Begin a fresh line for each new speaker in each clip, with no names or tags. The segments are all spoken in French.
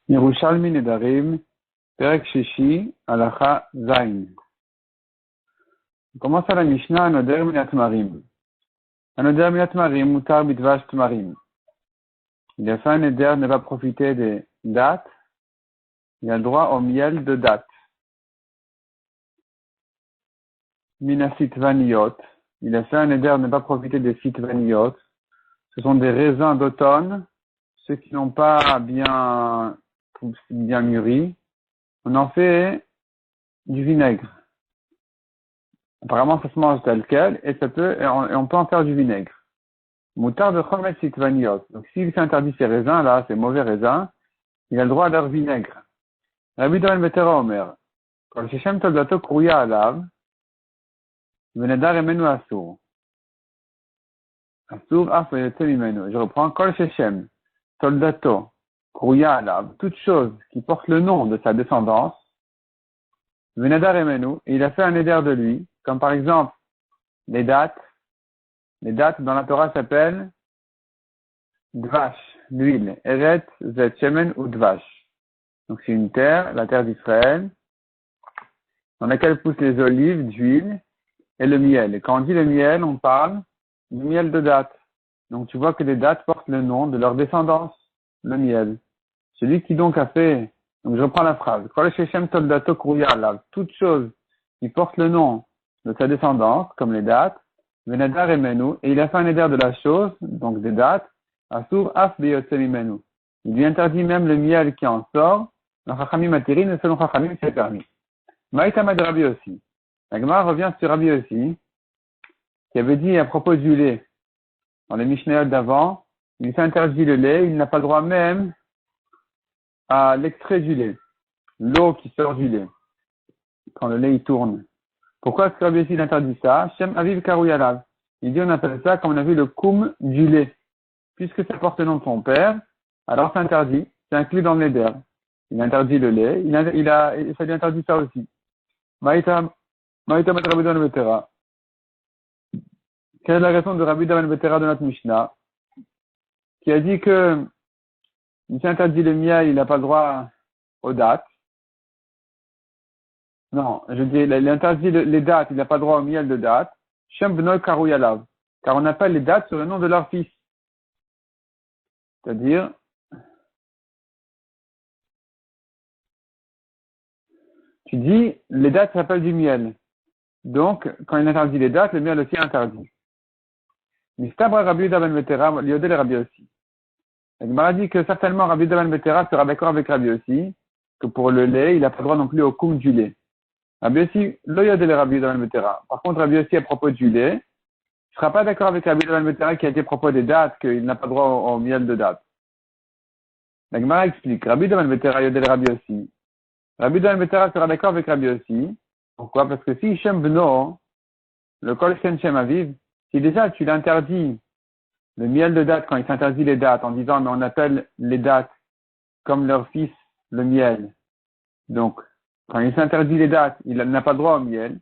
Yerushalmi Nedarim, Perek Sheshi, Halacha Zain. On commence à la Mishnah, Anoder Minat Marim. Anoder Minat Marim, Mutar Bidvash Tmarim. Il a fait un éder ne va profiter des dates. Il a le droit au miel de date. Minasit Vaniyot. Il a fait un éder ne pas profiter des Sitvaniot. Ce sont des raisins d'automne, ceux qui n'ont pas bien mûri. On en fait du vinaigre. Apparemment, ça se mange tel quel, et on peut en faire du vinaigre. Moutar de chomet sitvaniot. Donc, s'il s'interdit ces raisins-là, ces mauvais raisins, il a le droit à leur vinaigre. Rabbi Doran Betera Omer. Kol sheshem toldato kruya alav, venedar emenu asur. Asur af veyotze mimenu. Je reprends. Kol sheshem toldato kruya alav. Toute chose qui porte le nom de sa descendance, venedar emenu. Et il a fait un éder de lui, comme par exemple, les dates. Les dates dans la Torah s'appellent Dvash, l'huile. Eret, Zet, Shemen ou Dvash. Donc c'est une terre, la terre d'Israël, dans laquelle poussent les olives, d'huile et le miel. Et quand on dit le miel, on parle du miel de date. Donc tu vois que les dates portent le nom de leur descendance, le miel. Celui qui donc a fait, donc je reprends la phrase, Kol Sheshem Toldato Kruya Alav, toute chose qui porte le nom de sa descendance, comme les dates, Venedar Emenu, et il a fait un éder de la chose, donc des dates, Asur Af Beyotze Mimenu. Il lui interdit même le miel qui en sort, dans Chachamim Matirin, et selon Chachamim, c'est permis. Maïtama de Rabbi aussi. La Gemara revient sur Rabbi aussi, qui avait dit à propos du lait, dans les Mishnayot d'avant, il s'interdit le lait, il n'a pas le droit même à l'extrait du lait, l'eau qui sort du lait, quand le lait il tourne. Pourquoi est-ce que Rabbi aussi interdit ça? Shem Aviv Karouyalav. Il dit on appelle ça, comme on a vu, le koum du lait. Puisque ça porte le nom de son père, alors c'est interdit, c'est inclus dans l'éder. Il interdit le lait, ça lui interdit ça aussi. Maïta Rabbi Doran Betera. Quelle est la raison de Rabbi Doran Betera de notre Mishnah, qui a dit que il s'interdit le miel, il n'a pas le droit aux dates. Non, je dis, il interdit les dates, il n'a pas le droit au miel de date. Shem Bnoi Karouyalav. Car on appelle les dates sur le nom de leur fils. C'est-à-dire, tu dis, les dates s'appellent du miel. Donc, quand il interdit les dates, le miel aussi est interdit. Mistabra Rabbi Doran Betera, Liodel et Rabbi aussi. La Gemara dit que certainement Rabbi Doran Betera sera d'accord avec Rabbi aussi, que pour le lait, il n'a pas le droit non plus au koum du lait. Rabbi aussi, Liodel et Rabbi Doran Betera. Par contre, Rabbi aussi à propos du lait, il ne sera pas d'accord avec Rabbi Doran Betera qui a été à propos des dates, qu'il n'a pas le droit au miel de date. La Gemara explique, Rabbi Doran Betera, Liodel et Rabbi aussi. Rabbi Doran Betera sera d'accord avec Rabbi aussi. Pourquoi? Parce que si Shem Beno, le Kol Shem Aviv, si déjà tu l'interdis, le miel de date, quand il s'interdit les dates, en disant, mais on appelle les dates comme leur fils le miel. Donc, quand il s'interdit les dates, il n'a pas le droit au miel.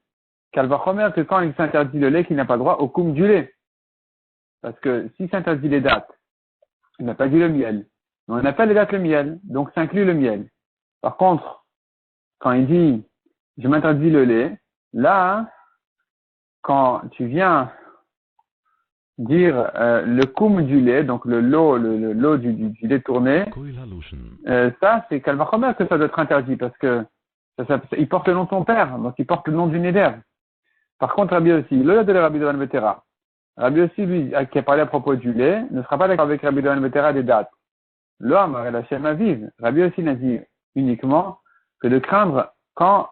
Kalvachomer que quand il s'interdit le lait, qu'il n'a pas le droit au koum du lait. Parce que s'il s'interdit les dates, il n'a pas dit le miel. Mais on appelle les dates le miel, donc ça inclut le miel. Par contre, quand il dit, je m'interdis le lait, là, quand tu viens dire le koum du lait, donc le lot du lait tourné, ça c'est Kalvachomer que ça doit être interdit parce que il porte le nom de son père, donc il porte le nom du Neder. Par contre, Rabbi aussi, le de Rabbi Doran Betera, Rabbi aussi, lui, qui a parlé à propos du lait, ne sera pas d'accord avec Rabbi Doran Betera des dates. L'homme, la Shem Aviv, Rabbi aussi n'a dit uniquement que de craindre quand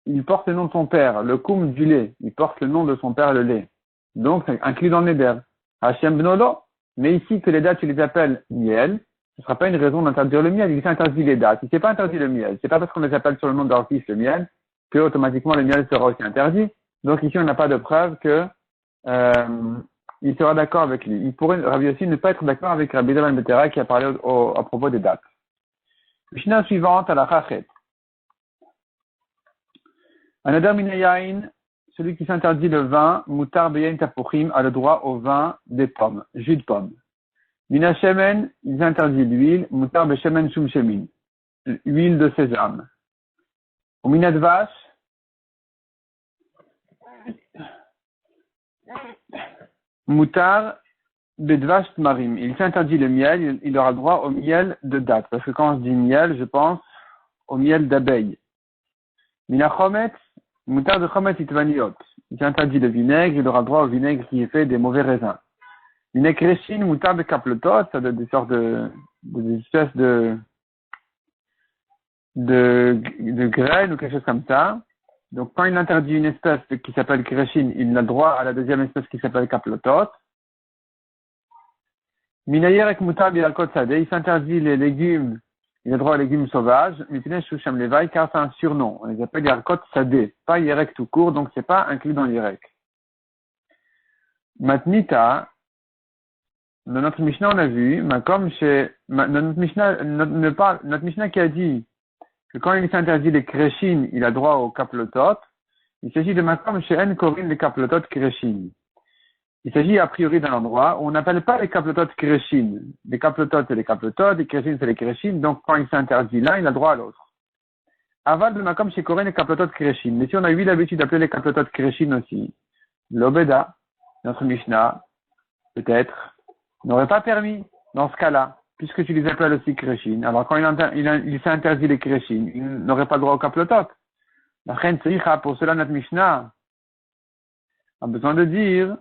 il porte le nom de son père, le koum du lait, il porte le nom de son père, le lait. Donc, c'est inclus dans le Neder. Hashem Bnolo. Mais ici, que les dates, tu les appelles miel, ce ne sera pas une raison d'interdire le miel. Il s'interdit les dates. Il ne s'est pas interdit le miel. C'est pas parce qu'on les appelle sur le nom de leur fils le miel que automatiquement le miel sera aussi interdit. Donc ici, on n'a pas de preuve que il sera d'accord avec lui. Il pourrait, Rabbi aussi, ne pas être d'accord avec Rabbi Doran Betera qui a parlé à propos des dates. Mishnah suivante à la Chachet. Anadar Minayain, celui qui s'interdit le vin, Mutar Beyain Tapuchim, a le droit au vin des pommes, jus de pomme. Mina Shemen, il s'interdit l'huile, Mutar Beshemen Shum Shemin. l'huile de sésame. Au minat vache, moutar bedvash marim. Il s'interdit le miel, il aura droit au miel de date. Parce que quand je dis miel, je pense au miel d'abeille. Mina chometz, moutar de chometz itvaniot. Il s'interdit le vinaigre, il aura droit au vinaigre qui est fait des mauvais raisins. Mina kreshin, moutar de kaplotot, ça donne des sortes des espèces de graines ou quelque chose comme ça. Donc, quand il interdit une espèce qui s'appelle kreshin, il a droit à la deuxième espèce qui s'appelle kaplotot. Minayerek mutar bialkot sadeh, il s'interdit les légumes, il a droit aux légumes sauvages, mipnei shusham levai, car c'est un surnom. On les appelle yarkot sadeh, pas yerek tout court, donc c'est pas inclus dans yerek. Matnita, dans notre Mishnah, on a vu, comme chez, notre Mishnah qui a dit que quand il s'interdit les kreshin, il a droit au kaplotot, il s'agit de comme chez En Korin les kaplotot kreshin. Il s'agit a priori d'un endroit où on n'appelle pas les kaplotot kreshin. Les kaplotot c'est les kaplotot, les kreshin c'est les kreshin, donc quand il s'interdit l'un, il a droit à l'autre. Aval de makom chez Korin les kaplotot kreshin. Mais si on a eu l'habitude d'appeler les kaplotot kreshin aussi, l'obeda, notre Mishnah, peut-être, n'aurait pas permis dans ce cas-là, puisque tu les appelles aussi kreshin. Alors quand il s'est interdit les kreshin, il n'aurait pas le droit au kaplotot. La reine tzricha, pour cela notre Mishnah a besoin de dire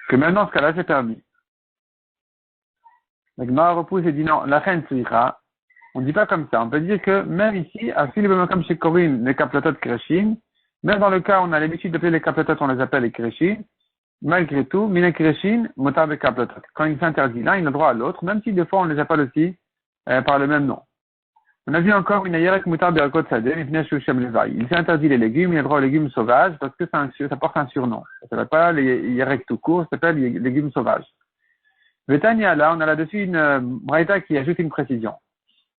que même dans ce cas-là, c'est permis. La Gemara repousse et dit non, la reine tzricha, on ne dit pas comme ça. On peut dire que même ici, à Philippe comme chez Corinne, les kaplotot kreshin, même dans le cas où on a l'habitude d'appeler les kaplotot, on les appelle les kreshin, malgré tout, mina kreshin, motar de kaplotot. Quand il s'interdit l'un, il a droit à l'autre, même si des fois on les appelle aussi par le même nom. On a vu encore une ayerek mutar berakot sadeh, mipnei shusham levai. Il s'est interdit les légumes, il a droit aux légumes sauvages parce que ça porte un surnom. Ça s'appelle pas les yerek tout court, ça s'appelle les légumes sauvages. Vetania là, on a là-dessus une braïta qui ajoute une précision.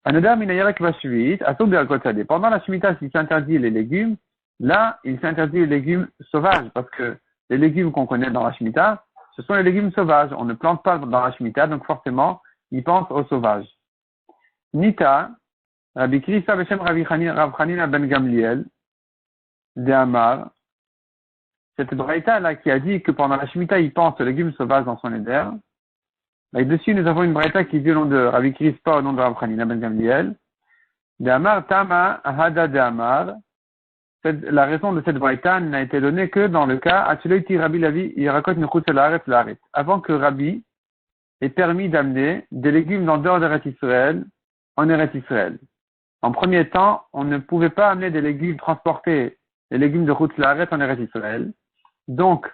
Anodar min ayerek vashvit, asok berakot sadeh. Pendant la shemitah, s'il s'interdit les légumes, là, il s'interdit les légumes sauvages parce que les légumes qu'on connaît dans la shemitah, ce sont les légumes sauvages. On ne plante pas dans la shemitah, donc forcément, il pense aux sauvages. Nita, Rabbi Krista Beshem Rav Chanina ben Gamliel de Amar, cette braïta là qui a dit que pendant la shemitah il pense aux légumes sauvages dans son éder. Là dessus nous avons une braïta qui dit au nom de Rabbi Krista au nom de Rav Chanina ben Gamliel de Amar Tama Ahada de Amar. La raison de cette braïta n'a été donnée que dans le cas Atsuleiti Rabbi Lavi Yirakot Nechutz Laaretz avant que Rabbi ait permis d'amener des légumes en dehors d'Eretz Israël en Eretz Israël. En premier temps, on ne pouvait pas amener des légumes, transporter les légumes de Chutz Laaretz en Eretz Israël. Donc,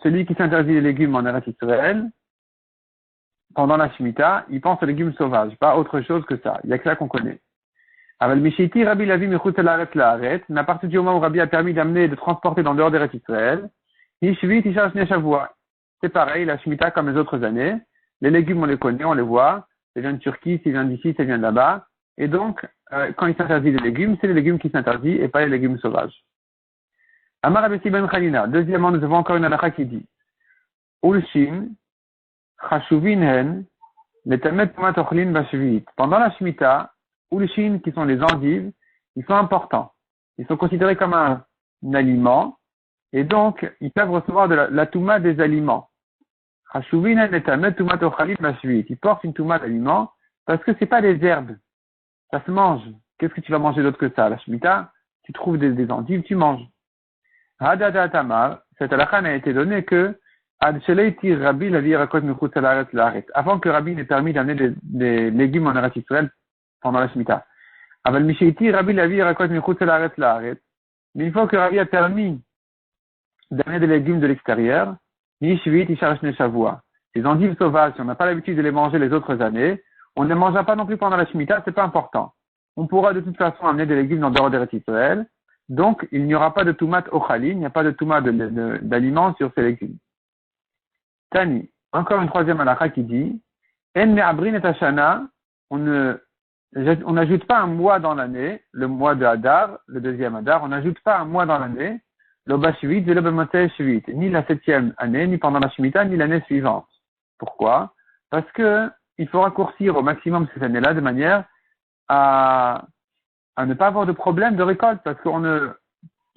celui qui s'interdit les légumes en Eretz Israël, pendant la Shemitah, il pense aux légumes sauvages, pas autre chose que ça. Il n'y a que ça qu'on connaît. Aval Mishiti, Rabbi Lavi Mechutz Laaretz, mais à partir du moment où Rabbi a permis d'amener et de transporter dans dehors d'Eretz Israël, Yishvit Isha Shnei Shavua. C'est pareil, la Shemitah comme les autres années. Les légumes, on les connaît, on les voit. Ça vient de Turquie, ça vient d'ici, ça vient de là-bas. Et donc, quand il s'interdit les légumes, c'est les légumes qui s'interdisent et pas les légumes sauvages. Amar Abesi ben Chanina. Deuxièmement, nous avons encore une halakha qui dit Ulshin, Chashuvin hen, Letamet Tumat Ochlin Bashvit. Pendant la Shemitah, Ulshin, qui sont les endives, ils sont importants. Ils sont considérés comme un aliment et donc ils peuvent recevoir de la Touma des aliments. Chashuvin hen, Letamet Tumat Ochlin Bashvit. Ils portent une Touma d'aliments parce que c'est pas des herbes. Ça se mange. Qu'est-ce que tu vas manger d'autre que ça? La Shemitah, tu trouves des endives, tu manges. Hadada Tamar, cette halakha n'a été donnée que avant que Rabbi n'ait permis d'amener des légumes en Eretz Israël pendant la Shemitah. Mais une fois que Rabbi a permis d'amener des légumes de l'extérieur, les endives sauvages, si on n'a pas l'habitude de les manger les autres années, on ne les mangera pas non plus pendant la Shemitah, c'est pas important. On pourra de toute façon amener des légumes dans dehors d'Eretz Israël, donc il n'y aura pas de toumat ochalin, il n'y a pas de toumat d'aliments sur ces légumes. Tani, encore une troisième halakha qui dit, En me'abrin et Hashana, on n'ajoute pas un mois dans l'année, le mois de Hadar, le deuxième Hadar, on n'ajoute pas un mois dans l'année L'Oba Shvit, et l'Oba Motzei Shvit, ni la 7e année, ni pendant la Shemitah, ni l'année suivante. Pourquoi? Parce que il faut raccourcir au maximum ces années-là de manière à ne pas avoir de problème de récolte, parce qu'on ne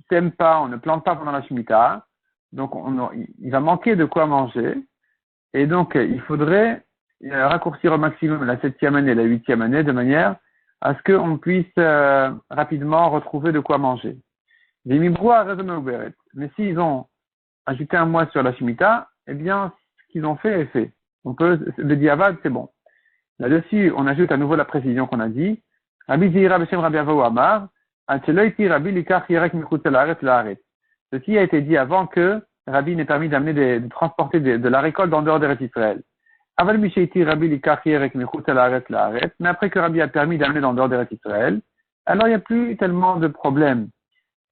sème pas, on ne plante pas pendant la Shemitah, donc il va manquer de quoi manger, et donc il faudrait raccourcir au maximum la 7e année, la 8e année, de manière à ce qu'on puisse rapidement retrouver de quoi manger. Mais s'ils ont ajouté un mois sur la Shemitah, eh bien, ce qu'ils ont fait est fait. On peut, le diavad, c'est bon. Là-dessus, on ajoute à nouveau la précision qu'on a dit. Rabbi Zira Beshem Rabbi Avahu Amar, Rabbi Likach Yerek Michutz Laaretz. Ceci a été dit avant que Rabbi n'ait permis d'amener de transporter de la récolte en dehors d'Eretz Israël. Aval Mishaiti Rabbi Likach Yerek Michutz Laaretz. Mais après que Rabbi a permis d'amener en dehors d'Eretz Israël, alors il n'y a plus tellement de problèmes.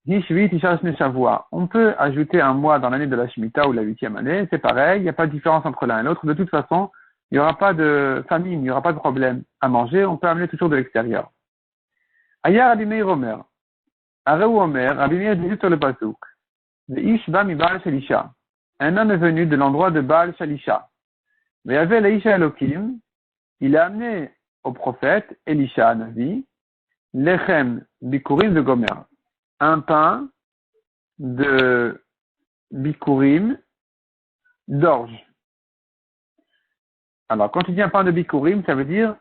On peut ajouter un mois dans l'année de la Shemitah ou la 8e année, c'est pareil, il n'y a pas de différence entre l'un et l'autre. De toute façon, il n'y aura pas de famine, il n'y aura pas de problème à manger, on peut amener toujours de l'extérieur. Ailleurs, Rabbi Meir Omer. Areu Omer, Rabbi Meir dit sur le pasuk. Ish ba mi Baal Shalisha. Un homme est venu de l'endroit de Baal Shalisha. Mais avait l'Aisha Elohim, il a amené au prophète Elisha Navi, Lechem Bikurim de Gomer. Un pain de bikurim d'orge. Alors, quand tu dis un pain de bikurim, ça veut dire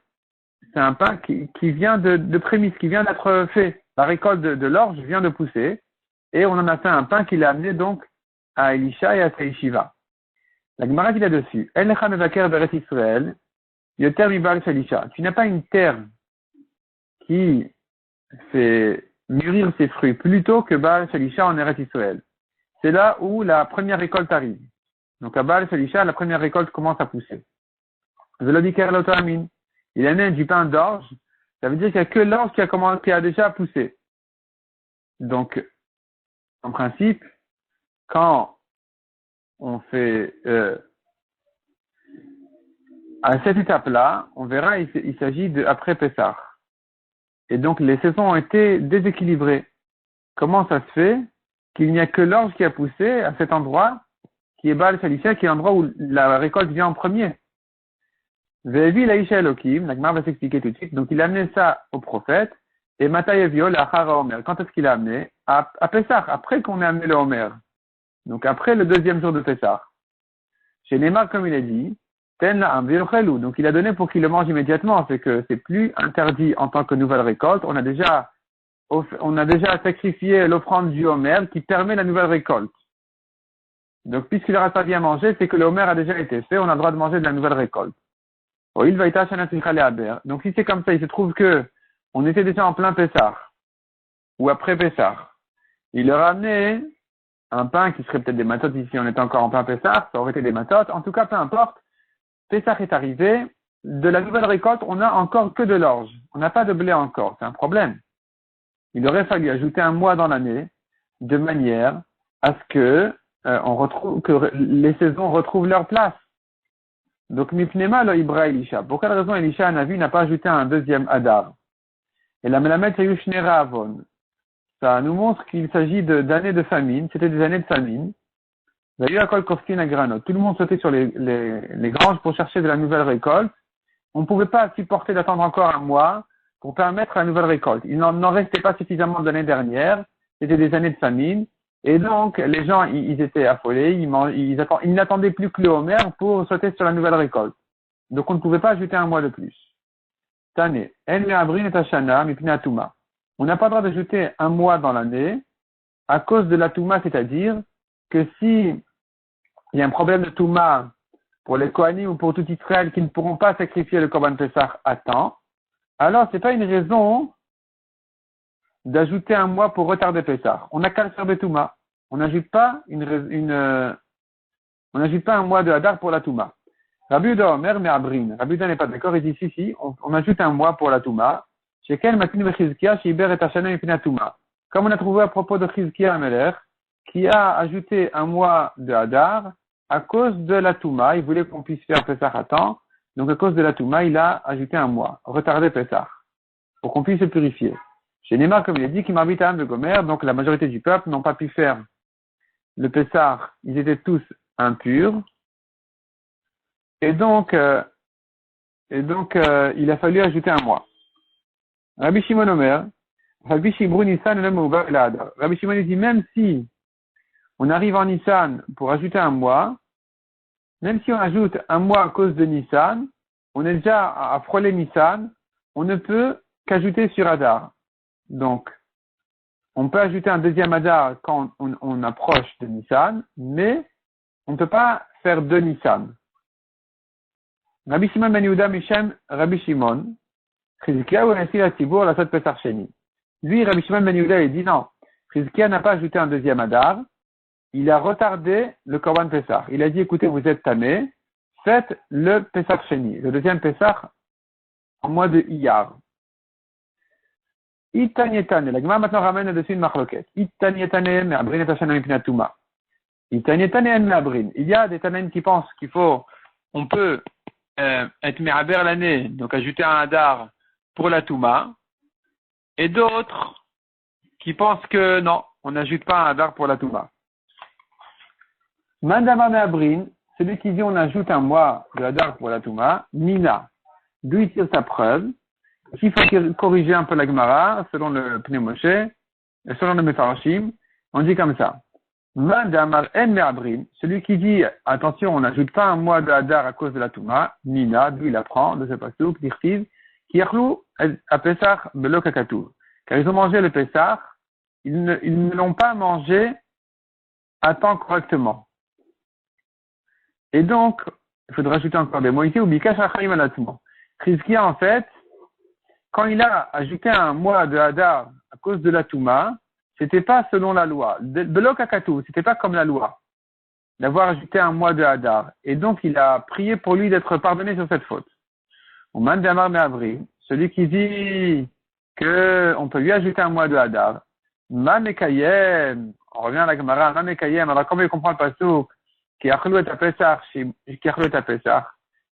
c'est un pain qui vient de prémices, qui vient d'être fait. La récolte de l'orge vient de pousser et on en a fait un pain qu'il a amené donc à Elisha et à sa yeshiva. La Gemara dit là-dessus, El lecha mevaker beret Israël, yoter mi Baal Shalisha. Tu n'as pas une terre qui fait mûrir ses fruits plus tôt que Baal Shalisha en Eretz Israël. C'est là où la première récolte arrive. Donc à Baal Shalisha, la première récolte commence à pousser. Il a né du pain d'orge, ça veut dire qu'il n'y a que l'orge qui a déjà poussé. Donc, en principe, quand on fait à cette étape-là, on verra, il s'agit de après Pessah. Et donc, les saisons ont été déséquilibrées. Comment ça se fait qu'il n'y a que l'orge qui a poussé à cet endroit, qui est Baal Shalisha, qui est l'endroit où la récolte vient en premier? Ve'evi l'Aisha Elohim, la Gemara va s'expliquer tout de suite. Donc, il a amené ça au prophète, et Matayevio, l'Achara Omer. Quand est-ce qu'il a amené? À Pessah, après qu'on ait amené le Omer. Donc, après le deuxième jour de Pessah. Chez Neymar, comme il a dit, donc il a donné pour qu'il le mange immédiatement, c'est que c'est plus interdit en tant que nouvelle récolte. On a déjà sacrifié l'offrande du Homer qui permet la nouvelle récolte. Donc puisqu'il aura servi à manger, c'est que le Homer a déjà été fait, on a le droit de manger de la nouvelle récolte. Donc si c'est comme ça, il se trouve que on était déjà en plein Pessah ou après Pessah. Il leur a amené un pain qui serait peut-être des matotes ici, on était encore en plein Pessah, ça aurait été des matotes. En tout cas, peu importe. Pessah est arrivé, de la nouvelle récolte, on n'a encore que de l'orge. On n'a pas de blé encore, c'est un problème. Il aurait fallu ajouter un mois dans l'année, de manière à ce que que les saisons retrouvent leur place. Donc, Mipnema lo Ibra Elisha. Pour quelle raison Elisha Hanavi n'a pas ajouté un deuxième Hadar? Et la Melamed Sayushnera Avon. Ça nous montre qu'il s'agit d'années de famine, c'était des années de famine. D'ailleurs, tout le monde sautait sur les granges pour chercher de la nouvelle récolte. On ne pouvait pas supporter d'attendre encore un mois pour permettre la nouvelle récolte. Il n'en restait pas suffisamment de l'année dernière. C'était des années de famine. Et donc, les gens, ils étaient affolés. Ils n'attendaient plus que le Homer pour sauter sur la nouvelle récolte. Donc, on ne pouvait pas ajouter un mois de plus. Tane. On n'a pas le droit d'ajouter un mois dans l'année à cause de la Touma, c'est-à-dire que si il y a un problème de Touma pour les Kohanim ou pour tout Israël qui ne pourront pas sacrifier le Korban Pessah à temps, alors c'est pas une raison d'ajouter un mois pour retarder Pessah. On n'a qu'à le faire de Touma. On n'ajoute pas on n'ajoute pas un mois de Hadar pour la Touma. Rabbi Yehuda Omer mais Abrin. Rabbi Yehuda n'est pas d'accord, il dit si, on ajoute un mois pour la Touma. Chez quel matin Chizkia, chez Iber et Hashana et Touma. Comme on a trouvé à propos de Chizkia Ameler, qui a ajouté un mois de Hadar à cause de la Touma. Il voulait qu'on puisse faire Pessah à temps. Donc, à cause de la Touma, il a ajouté un mois. Retardé Pessah. Pour qu'on puisse se purifier. Chez Neymar, comme il a dit, qui m'habite à de Gomer, donc la majorité du peuple n'ont pas pu faire le Pessah, ils étaient tous impurs. Et donc, il a fallu ajouter un mois. Rabbi Shimon Omer, Rabbi Shimon dit, même si on arrive en Nissan pour ajouter un mois, même si on ajoute un mois à cause de Nissan, on est déjà à frôler Nissan, on ne peut qu'ajouter sur Adar. Donc, on peut ajouter un deuxième Adar quand on approche de Nissan, mais on ne peut pas faire deux Nissan. Rabbi Shimon ben Yehuda Mishem, Rabbi Shimon, Chizkiya ou Nessi la Tibour, la Sot Pesach Sheni. Lui, Rabbi Shimon ben Yehuda, il dit non. Chizkiya n'a pas ajouté un deuxième Adar. Il a retardé le Korban Pesach. Il a dit, écoutez, vous êtes tamé, faites le Pesach Sheni, le deuxième Pesach en mois de Iyar. Itanietane, la Gemara maintenant ramène dessus une marloquette. Itanietane, me'abrin et hashana mipnatuma. Itanietane me'abrin. Il y a des tanaïm qui pensent on peut être me'aber l'année, donc ajouter un Hadar pour la Touma, et d'autres qui pensent que non, on n'ajoute pas un Hadar pour la Touma. Mandamar me'abrin, celui qui dit on ajoute un mois de Hadar pour la Touma, Mina, d'où il tire sa preuve. Il faut corriger un peu la Gemara, selon le Pnei Moshe, et selon le Mefarshim, on dit comme ça. Mandamar en me'abrin, celui qui dit, attention, on n'ajoute pas un mois de Hadar à cause de la Touma, Nina, d'où il apprend de ce pasuk, d'Irtiv, qui yachlou à Pesach belo kakatou. Car ils ont mangé le Pesach, ils ne l'ont pas mangé à temps correctement. Et donc, il faudra ajouter encore des mots ici, ou bikash achaim alatzmo. Chizkiya, en fait, quand il a ajouté un mois de Hadar à cause de la Touma, c'était pas selon la loi. Belo kakatou, c'était pas comme la loi. D'avoir ajouté un mois de Hadar. Et donc, il a prié pour lui d'être pardonné sur cette faute. Ou Mandamar me'avri, celui qui dit que on peut lui ajouter un mois de Hadar. Ma mekayem, on revient à la Gemara, ma mekayem, alors comment il comprend le pasuk, qui achlou et Pesach,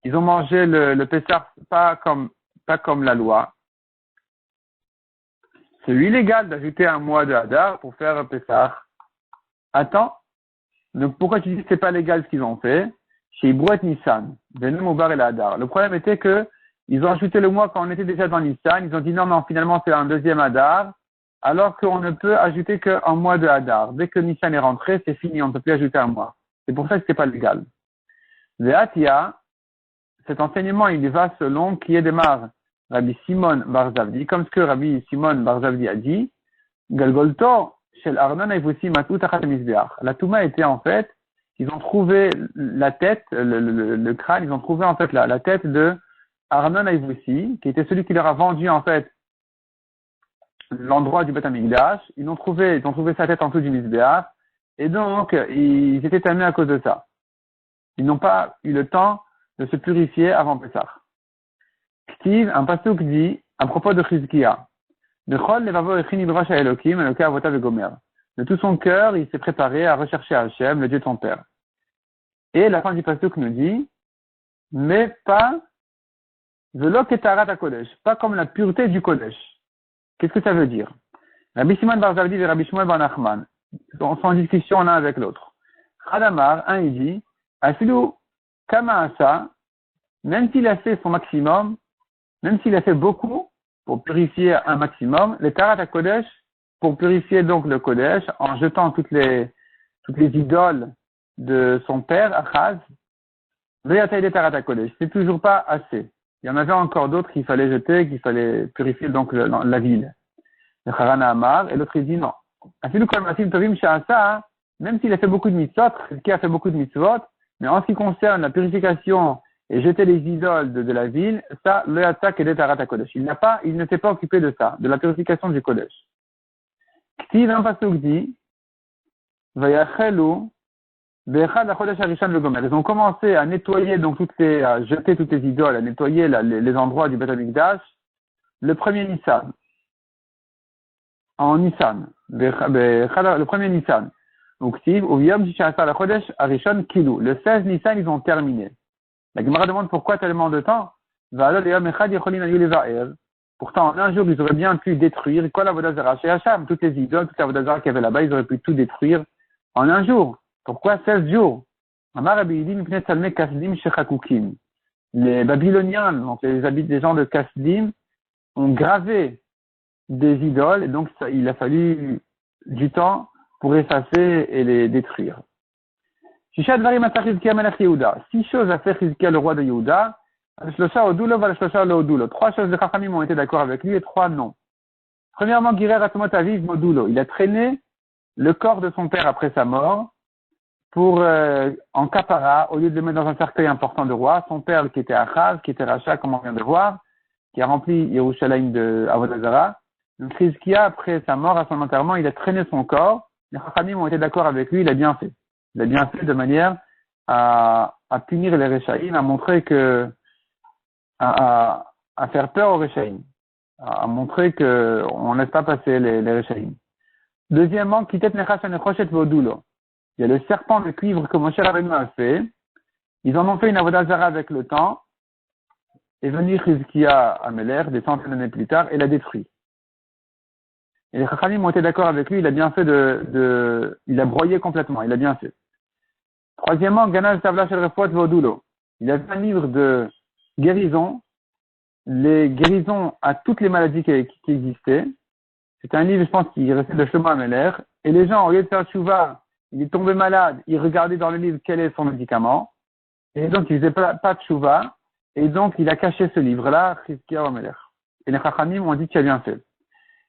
ils ont mangé le Pesach pas comme la loi. C'est illégal d'ajouter un mois de Hadar pour faire Pesach. Attends. Donc, pourquoi tu dis que c'est pas légal ce qu'ils ont fait? Chez Ibrouet Nissan, Venom Obar et la Hadar. Le problème était que, ils ont ajouté le mois quand on était déjà dans Nissan. Ils ont dit non, finalement, c'est un deuxième Hadar. Alors qu'on ne peut ajouter qu'un mois de Hadar. Dès que Nissan est rentré, c'est fini. On ne peut plus ajouter un mois. C'est pour ça que c'est pas légal. Ve'atia, cet enseignement, il va selon qui est démarre. Rabbi Simon Barzavdi, comme ce que Rabbi Simon Barzavdi a dit, Galgolto, shel Arnon Ayvusi Matou Tachat Mizbeach. La Touma était en fait, ils ont trouvé la tête, le crâne, ils ont trouvé en fait la tête de Arnon Ayvusi, qui était celui qui leur a vendu en fait l'endroit du Beth Amikdash. Ils ont trouvé sa tête en dessous du Mizbeach, et donc ils étaient tamés à cause de ça. Ils n'ont pas eu le temps de se purifier avant Pessah. Ktiv, un pasuk dit, à propos de Chizkiya, de tout son cœur, il s'est préparé à rechercher Hachem, le Dieu de ton père. Et la fin du pasuk nous dit, mais pas velo ketarat hakodesh, pas comme la pureté du Kodesh. Qu'est-ce que ça veut dire? Rabbi Simon bar Zavdi et Rabbi Shmuel bar Nachman sont en discussion l'un avec l'autre. Chadamar, un il dit, Afilu kama asa, même s'il a fait son maximum, même s'il a fait beaucoup pour purifier un maximum, les Tarat HaKodesh, pour purifier donc le Kodesh, en jetant toutes les idoles de son père, Achaz, Ve'atay Tarat HaKodesh, c'est toujours pas assez. Il y en avait encore d'autres qu'il fallait jeter, qu'il fallait purifier donc la ville. Le Harana Amar, et l'autre il dit non. Afilu kol masim tovim she'asa, même s'il a fait beaucoup de mitzvot, qui a fait beaucoup de mitzvot, mais en ce qui concerne la purification et jeter les idoles de la ville, ça, le attaque et Tarat HaKodesh. Il ne s'est pas occupé de ça, de la purification du Kodesh. Ktiv un pasuk dit, Vayachelu, Be'echad HaKodesh HaRishon VeGomer. Ils ont commencé à nettoyer, donc à jeter toutes les idoles, à nettoyer les endroits du Beth Amikdash, le premier Nissan. En Nissan. Le premier Nissan. Donc, Ktiv, Uviyom Shishasar HaKodesh HaRishon Kilu. Le 16 Nissan, ils ont terminé. La Gemara demande pourquoi tellement de temps. Pourtant, en un jour, ils auraient bien pu détruire quoi la Vodazara chez Hacham, toutes les idoles, toute la Vodazara qu'il y avait là-bas, ils auraient pu tout détruire En un jour. Pourquoi 16 jours? Amar Rabbi Yidi mipnei tzalmei kasdim shechakukim. Les Babyloniens, donc les gens de Kasdim, ont gravé des idoles, et donc il a fallu du temps pour effacer et les détruire. Shisha dvarim ata Chizkiya melech Yehuda. 6 choses a fait Chizkiya le roi de Yehuda. Al-Shlosha odulo val-Shlosha lo odulo. 3 choses de Chachamim ont été d'accord avec lui et 3 non. Premièrement, Girer atomot aviv modulo. Il a traîné le corps de son père après sa mort pour en kapara, au lieu de le mettre dans un cercueil important de roi. Son père qui était Achaz, qui était Racha, comme on vient de voir, qui a rempli Yerushalayim de Avodah Zarah. Donc Chizkiya, après sa mort, à son enterrement, il a traîné son corps. Les Chachamim ont été d'accord avec lui, il a bien fait. Il a bien fait de manière à punir les Réchaïm, à montrer que, à faire peur aux Réchaïm, à montrer que on ne laisse pas passer les Réchaïm. Deuxièmement, Kitet Nechash Anechoshet Vodulo. Il y a le serpent de cuivre que Moshe Rabbeinu a fait. Ils en ont fait une Avodah Zarah avec le temps. Et venu Chizkiya Améler, des centaines d'années plus tard, et l'a détruit. Et les Chachamim ont été d'accord avec lui, il a bien fait il a broyé complètement, il a bien fait. Troisièmement, Ganaj Tavla Shel Refuat Vodulo. Il a fait un livre de guérison, les guérisons à toutes les maladies qui existaient. C'est un livre, je pense, qui restait de Shlomo Améler. Et les gens, au lieu de faire tchouva, il est tombé malade, ils regardaient dans le livre quel est son médicament. Et donc, il faisait pas de tchouva. Et donc, il a caché ce livre-là, Chizkiya Améler. Et les Chachamim ont dit qu'il a bien fait.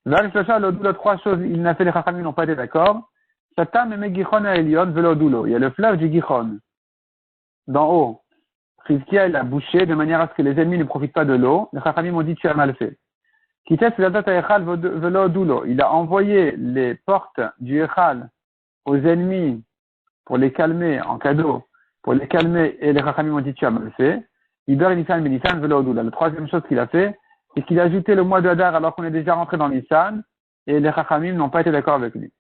Val Shlosha l'odulo, 3 choses, il n'a fait, les Chachamim n'ont pas été d'accord. Shatam et Gichon à Elion velodulo. Il y a le fleuve du Gichon, d'en haut. Chizkiya, il a bouché de manière à ce que les ennemis ne profitent pas de l'eau. Les Chachamim ont dit tu as mal fait. Kitet Zedat Echal velodulo. Il a envoyé les portes du Echal aux ennemis pour les calmer en cadeau, pour les calmer, et les Chachamim ont dit tu as mal fait. Iber Nissan Benisan velodulo. La troisième chose qu'il a fait, c'est qu'il a ajouté le mois de Hadar alors qu'on est déjà rentré dans Nissan, et les Chachamim n'ont pas été d'accord avec lui.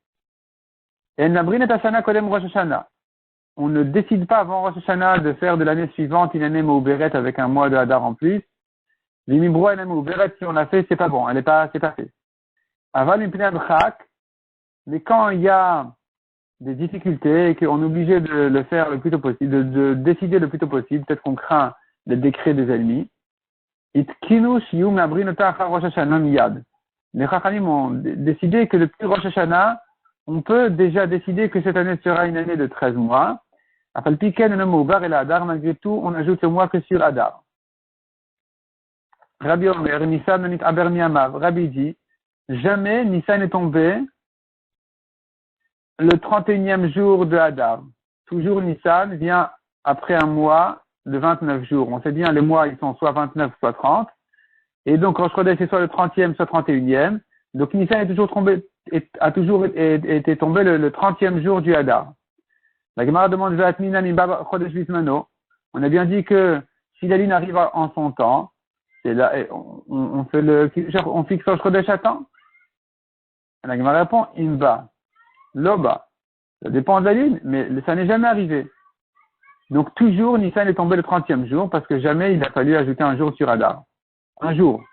Et Nabrin et Hashana Kodem Rosh Hashanah. On ne décide pas avant Rosh Hashanah de faire de l'année suivante une année Mouberet avec un mois de Hadar en plus. L'imibro et la Mouberet, si on l'a fait, c'est pas bon, c'est pas fait. Aval Impinad Chak, mais quand il y a des difficultés et qu'on est obligé de le faire le plus tôt possible, de décider le plus tôt possible, peut-être qu'on craint le décret des ennemis. Itkinu Shiyu Mabrin Otachar Rosh Hashanah Miyad. Les Chachamim ont décidé que depuis Rosh Hashanah, on peut déjà décider que cette année sera une année de 13 mois. Après Piken et le Moubar et l'Adar, malgré tout, on ajoute le mois que sur Adar. Rabbi Omer, Nissan Nanit Aber Miyamav. Rabbi dit, jamais Nissan n'est tombé le 31e jour de Adar. Toujours Nissan vient après un mois de 29 jours. On sait bien, les mois, ils sont soit 29, soit 30. Et donc, Rosh Chodesh, c'est soit le 30e, soit 31e. Donc, Nissan a toujours été tombé le 30e jour du Hadar. La Gemara demande, on a bien dit que si la lune arrive en son temps, c'est là, on fixe Rosh Chodesh à temps. La Gemara répond, Imba, Loba. Ça dépend de la lune, mais ça n'est jamais arrivé. Donc, toujours, Nissan est tombé le 30e jour parce que jamais il a fallu ajouter un jour sur Hadar. Un jour.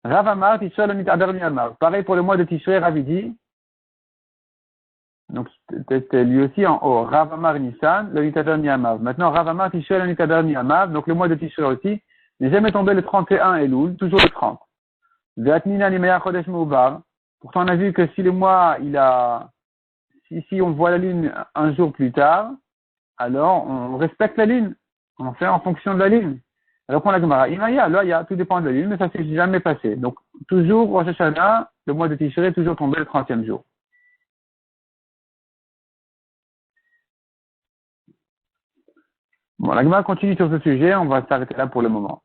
Rav Amar, Tishrei lo nitaber miyamav. Pareil pour le mois de Tishrei, Rav dit. Donc, c'était lui aussi en haut. Rav Amar Nissan, lo nitaber miyamav. Maintenant, Rav Amar, Tishrei lo nitaber miyamav. Donc, le mois de Tishrei aussi n'est jamais tombé le 31 Elul, toujours le 30. Ve'atnina nimeya chodesh meubar. Pourtant, on a vu que si le mois, si on voit la lune un jour plus tard, alors on respecte la lune. On fait en fonction de la lune. Répond la Gemara, Imaya, là, tout dépend de la lune, mais ça s'est jamais passé. Donc, toujours, Rosh Hashanah, le mois de Tishrei, toujours tombé le 30e jour. Bon, la Gemara continue sur ce sujet, on va s'arrêter là pour le moment.